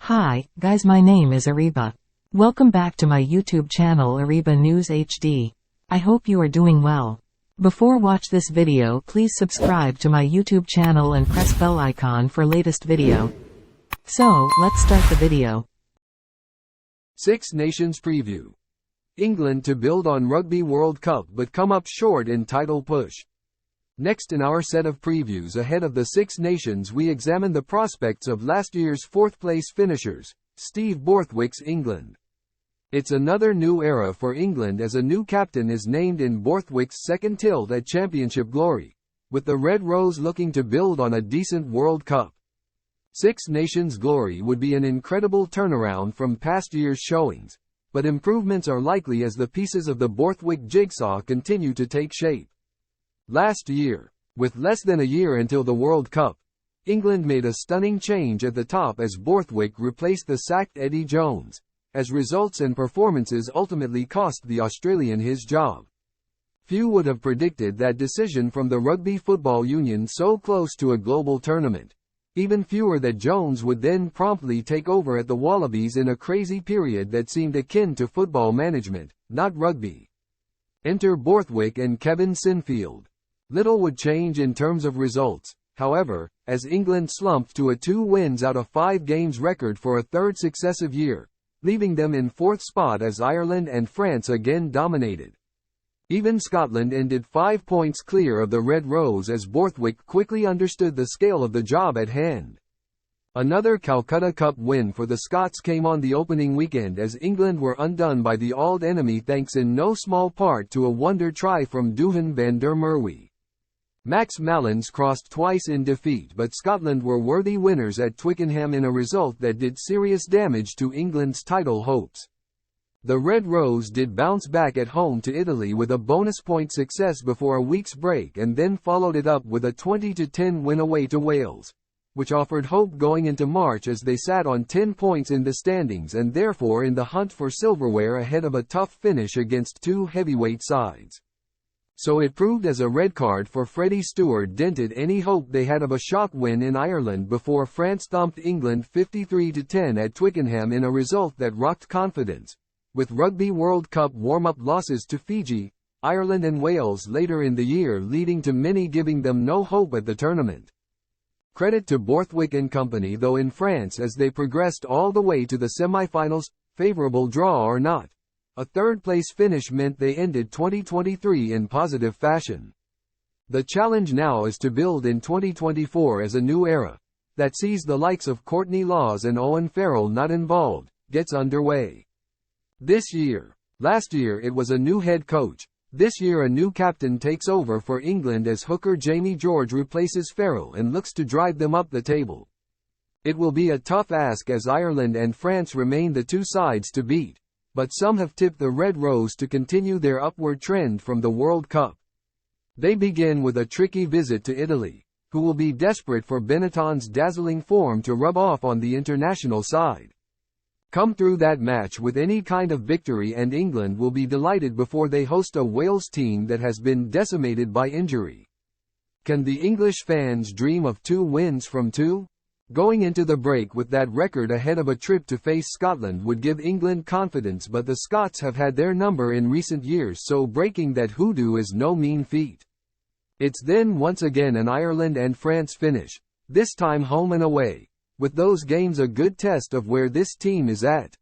Hi, guys, my name is Ariba. Welcome back to my YouTube channel Ariba News HD. I hope you are doing well. Before watch this video, please subscribe to my YouTube channel and press bell icon for latest video. So, let's start the video. Six Nations Preview. England to build on Rugby World Cup but come up short in title push. Next in our set of previews ahead of the Six Nations, we examine the prospects of last year's fourth-place finishers, Steve Borthwick's England. It's another new era for England as a new captain is named in Borthwick's second tilt at championship glory, with the Red Rose looking to build on a decent World Cup. Six Nations glory would be an incredible turnaround from past year's showings, but improvements are likely as the pieces of the Borthwick jigsaw continue to take shape. Last year, with less than a year until the World Cup, England made a stunning change at the top as Borthwick replaced the sacked Eddie Jones, as results and performances ultimately cost the Australian his job. Few would have predicted that decision from the Rugby Football Union so close to a global tournament. Even fewer that Jones would then promptly take over at the Wallabies in a crazy period that seemed akin to football management, not rugby. Enter Borthwick and Kevin Sinfield. Little would change in terms of results, however, as England slumped to a 2 wins out of 5 games record for a third successive year, leaving them in fourth spot as Ireland and France again dominated. Even Scotland ended 5 points clear of the Red Rose as Borthwick quickly understood the scale of the job at hand. Another Calcutta Cup win for the Scots came on the opening weekend as England were undone by the old enemy thanks in no small part to a wonder try from Duhan van der Merwe. Max Malins crossed twice in defeat, but Scotland were worthy winners at Twickenham in a result that did serious damage to England's title hopes. The Red Rose did bounce back at home to Italy with a bonus point success before a week's break and then followed it up with a 20-10 win away to Wales, which offered hope going into March as they sat on 10 points in the standings and therefore in the hunt for silverware ahead of a tough finish against two heavyweight sides. So it proved as a red card for Freddie Stewart dented any hope they had of a shock win in Ireland before France thumped England 53-10 at Twickenham in a result that rocked confidence, with Rugby World Cup warm-up losses to Fiji, Ireland and Wales later in the year leading to many giving them no hope at the tournament. Credit to Borthwick and company though in France as they progressed all the way to the semi-finals, favourable draw or not. A third-place finish meant they ended 2023 in positive fashion. The challenge now is to build in 2024 as a new era, that sees the likes of Courtney Lawes and Owen Farrell not involved, gets underway. Last year it was a new head coach. This year a new captain takes over for England as hooker Jamie George replaces Farrell and looks to drive them up the table. It will be a tough ask as Ireland and France remain the two sides to beat, but some have tipped the Red Rose to continue their upward trend from the World Cup. They begin with a tricky visit to Italy, who will be desperate for Benetton's dazzling form to rub off on the international side. Come through that match with any kind of victory and England will be delighted before they host a Wales team that has been decimated by injury. Can the English fans dream of 2 wins from 2? Going into the break with that record ahead of a trip to face Scotland would give England confidence, but the Scots have had their number in recent years, so breaking that hoodoo is no mean feat. It's then once again an Ireland and France finish, this time home and away, with those games a good test of where this team is at.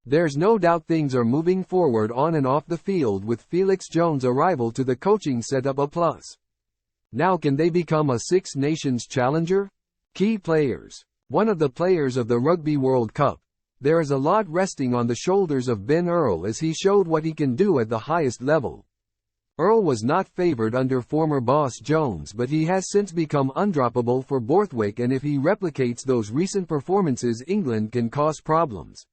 There's no doubt things are moving forward on and off the field with Felix Jones' arrival to the coaching setup a plus. Now can they become a Six Nations challenger? Key players. One of the players of the Rugby World Cup. There is a lot resting on the shoulders of Ben Earl as he showed what he can do at the highest level. Earl was not favoured under former boss Jones, but he has since become undroppable for Borthwick, and if he replicates those recent performances England can cause problems.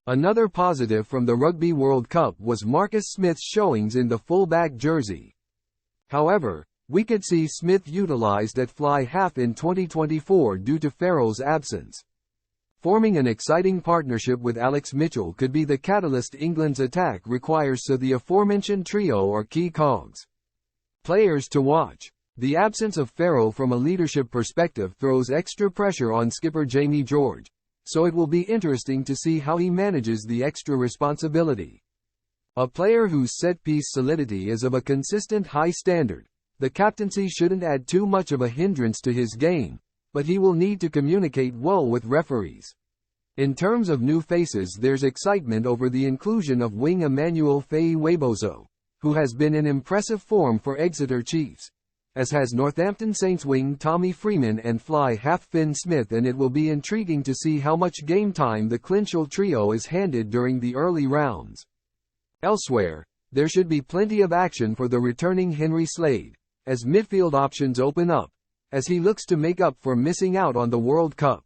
Another positive from the Rugby World Cup was Marcus Smith's showings in the full-back jersey. However, we could see Smith utilised at fly half in 2024 due to Farrell's absence. Forming an exciting partnership with Alex Mitchell could be the catalyst England's attack requires, so the aforementioned trio are key cogs. Players to watch. The absence of Farrell from a leadership perspective throws extra pressure on skipper Jamie George, so it will be interesting to see how he manages the extra responsibility. A player whose set-piece solidity is of a consistent high standard, the captaincy shouldn't add too much of a hindrance to his game, but he will need to communicate well with referees. In terms of new faces, there's excitement over the inclusion of wing Emmanuel Faye-Weboso, who has been in impressive form for Exeter Chiefs, as has Northampton Saints wing Tommy Freeman and fly half Finn Smith, and it will be intriguing to see how much game time the Clinchall trio is handed during the early rounds. Elsewhere, there should be plenty of action for the returning Henry Slade, as midfield options open up, as he looks to make up for missing out on the World Cup.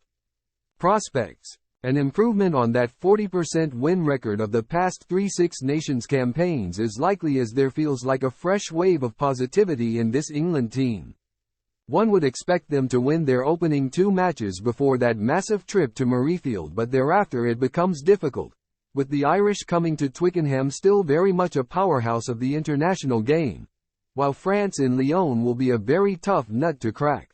Prospects: an improvement on that 40% win record of the past 3 Six Nations campaigns is likely, as there feels like a fresh wave of positivity in this England team. One would expect them to win their opening 2 matches before that massive trip to Murrayfield, but thereafter it becomes difficult, with the Irish coming to Twickenham still very much a powerhouse of the international game, while France in Lyon will be a very tough nut to crack.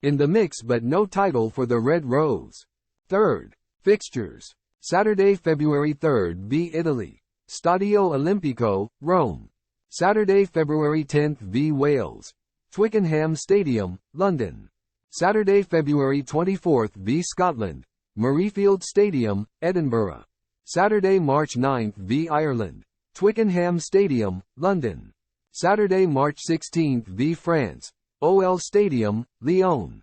In the mix but no title for the Red Rose. Third. Fixtures. Saturday, February 3rd v Italy, Stadio Olimpico, Rome. Saturday, February 10th v Wales, Twickenham Stadium, London. Saturday, February 24th v Scotland, Murrayfield Stadium, Edinburgh. Saturday, March 9th v Ireland, Twickenham Stadium, London. Saturday, March 16th v France, OL Stadium, Lyon.